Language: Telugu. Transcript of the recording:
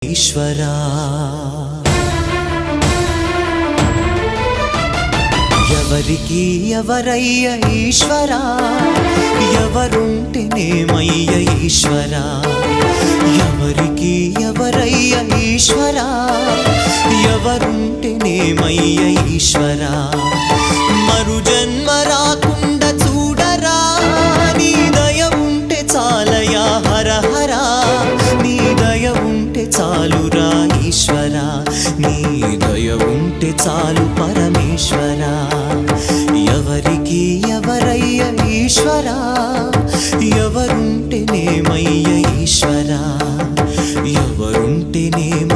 ఈశ్వరా ఎవరికి ఎవరయ్య ఈశ్వరా ఎవరుంటేనేమయ్య ఈశ్వరా ఎవరికి ఎవరయ్య ఈశ్వరా ఎవరుంటేనేమయ్య ఈశ్వరా మరు జన్మ రాకుండా చూడరా నీ దయ ఉంటే చాలయా హర హరా నీ దయ ఉంటే చాలురా ఈశ్వరా నీ దయ ఉంటే చాలు పరమేశ్వరా ఎవరికి ఎవరయ్య ఈశ్వరా ఎవరుంటేనేమయ్య ఈశ్వరా ఎవరుంటేనేమ